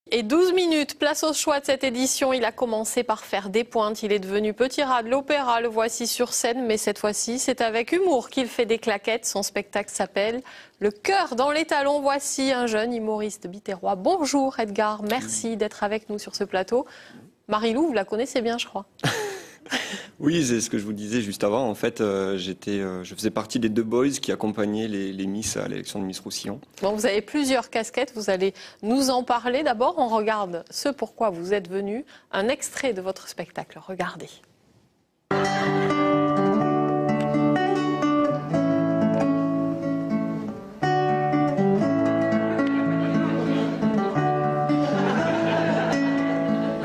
Et 12 minutes, place au choix de cette édition. Il a commencé par faire des pointes. Il est devenu petit rat de l'opéra. Le voici sur scène, mais cette fois-ci, c'est avec humour qu'il fait des claquettes. Son spectacle s'appelle Le cœur dans les talons. Voici un jeune humoriste biterrois. Bonjour Edgar, merci d'être avec nous sur ce plateau. Marie-Lou, vous la connaissez bien, je crois. Oui, c'est ce que je vous disais juste avant. En fait, je faisais partie des deux boys qui accompagnaient les Miss à l'élection de Miss Roussillon. Bon, vous avez plusieurs casquettes, vous allez nous en parler. D'abord, on regarde ce pourquoi vous êtes venu. Un extrait de votre spectacle, regardez.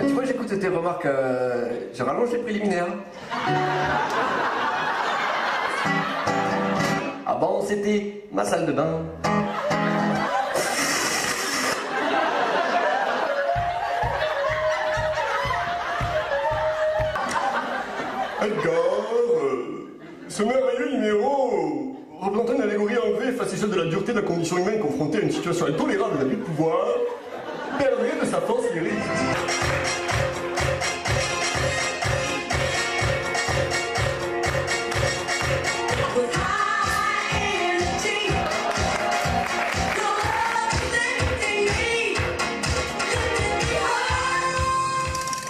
Tu vois, j'écoute tes remarques, je rallonge les préliminaires. Avant, c'était ma salle de bain. Edgar, ce merveilleux numéro représentant une allégorie en V face à celle de la dureté de la condition humaine confrontée à une situation intolérable d'abus de pouvoir, perdrait de sa force lyrique.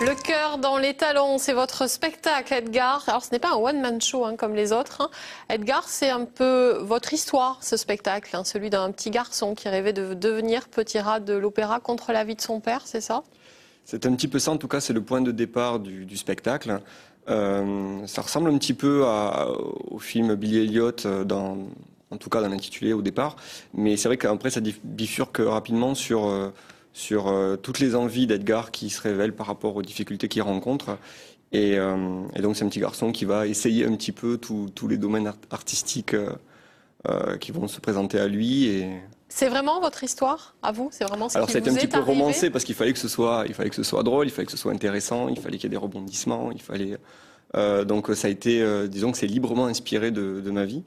Le cœur dans les talons, c'est votre spectacle, Edgar. Alors, ce n'est pas un one-man show comme les autres. Edgar, c'est un peu votre histoire, ce spectacle, celui d'un petit garçon qui rêvait de devenir petit rat de l'opéra contre l'avis de son père, c'est ça? C'est un petit peu ça, en tout cas, c'est le point de départ du spectacle. Ça ressemble un petit peu au film Billy Elliot, en tout cas dans l'intitulé au départ. Mais c'est vrai qu'après, ça bifurque rapidement sur toutes les envies d'Edgar qui se révèlent par rapport aux difficultés qu'il rencontre. Et donc c'est un petit garçon qui va essayer un petit peu tous les domaines artistiques qui vont se présenter à lui. C'est vraiment votre histoire, à vous? C'est vraiment ce Alors qui c'était vous un petit est peu arrivé? romancé parce qu'il fallait que ce soit drôle, il fallait que ce soit intéressant, il fallait qu'il y ait des rebondissements, donc ça a été, disons que c'est librement inspiré de ma vie.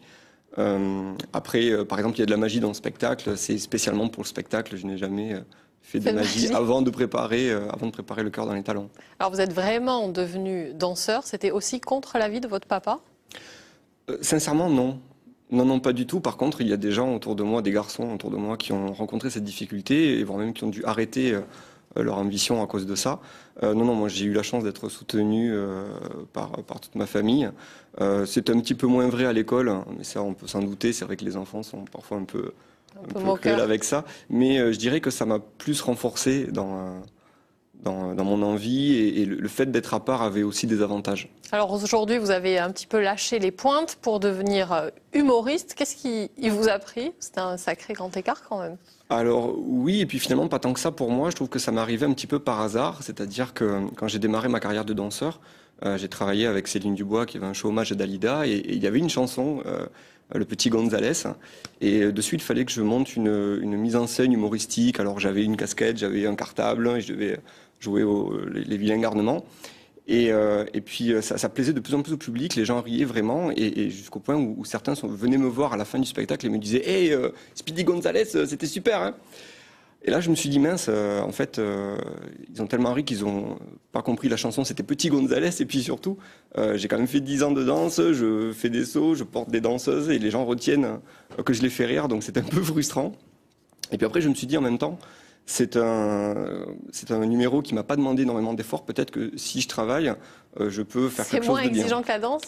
Après, par exemple, il y a de la magie dans le spectacle, c'est spécialement pour le spectacle, je n'ai jamais fait de magie avant de préparer Le cœur dans les talons. Alors vous êtes vraiment devenu danseur, c'était aussi contre l'avis de votre papa? Sincèrement, non. Non, pas du tout. Par contre, il y a des gens autour de moi, des garçons autour de moi qui ont rencontré cette difficulté et voire même qui ont dû arrêter leur ambition à cause de ça. Non, moi j'ai eu la chance d'être soutenu par toute ma famille. C'est un petit peu moins vrai à l'école, mais ça on peut s'en douter. C'est vrai que les enfants sont parfois un peu cruels avec ça. Mais je dirais que ça m'a plus renforcé dans mon envie et le fait d'être à part avait aussi des avantages. Alors aujourd'hui, vous avez un petit peu lâché les pointes pour devenir humoriste. Qu'est-ce qui vous a pris? C'était un sacré grand écart quand même. Alors oui, et puis finalement pas tant que ça pour moi. Je trouve que ça m'est arrivé un petit peu par hasard. C'est-à-dire que quand j'ai démarré ma carrière de danseur, j'ai travaillé avec Céline Dubois qui avait un show hommage à Dalida et il y avait une chanson, Le Petit Gonzalez, et de suite il fallait que je monte une mise en scène humoristique. Alors j'avais une casquette, j'avais un cartable et je devais jouer les vilains garnements. Et puis ça plaisait de plus en plus au public, les gens riaient vraiment, et jusqu'au point où certains venaient me voir à la fin du spectacle et me disaient « Hey, Speedy Gonzalez, c'était super hein !» Et là je me suis dit mince, en fait, ils ont tellement ri qu'ils ont pas compris la chanson, c'était Petit Gonzalez, et puis surtout, j'ai quand même fait 10 ans de danse, je fais des sauts, je porte des danseuses, et les gens retiennent que je les fais rire, donc c'est un peu frustrant. Et puis après je me suis dit en même temps, c'est un numéro qui m'a pas demandé énormément d'efforts. Peut-être que si je travaille, je peux faire quelque chose de bien. C'est moins exigeant que la danse?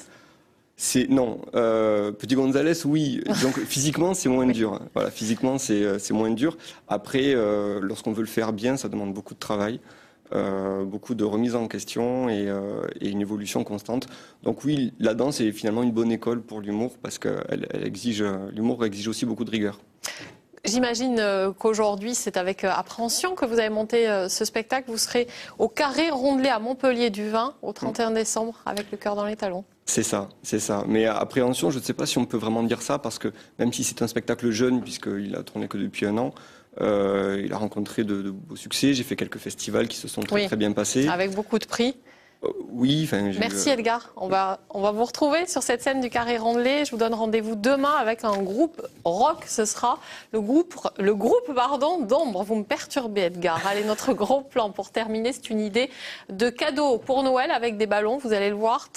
Non. Petit Gonzalez, oui. Donc physiquement, c'est moins dur. Voilà, physiquement, c'est moins dur. Après, lorsqu'on veut le faire bien, ça demande beaucoup de travail, beaucoup de remise en question et une évolution constante. Donc oui, la danse est finalement une bonne école pour l'humour parce que l'humour exige aussi beaucoup de rigueur. J'imagine qu'aujourd'hui, c'est avec appréhension que vous avez monté ce spectacle. Vous serez au Carré Rondelet à Montpellier du 20 au 31 décembre avec Le cœur dans les talons. C'est ça. Mais appréhension, je ne sais pas si on peut vraiment dire ça parce que même si c'est un spectacle jeune, puisqu'il a tourné que depuis 1 an, il a rencontré de beaux succès. J'ai fait quelques festivals qui se sont très bien passés. Avec beaucoup de prix. Oui. Merci Edgar. On va vous retrouver sur cette scène du Carré Rondelet. Je vous donne rendez-vous demain avec un groupe rock. Ce sera le groupe d'Ombre. Vous me perturbez Edgar. Allez, notre gros plan pour terminer, c'est une idée de cadeau pour Noël avec des ballons. Vous allez le voir.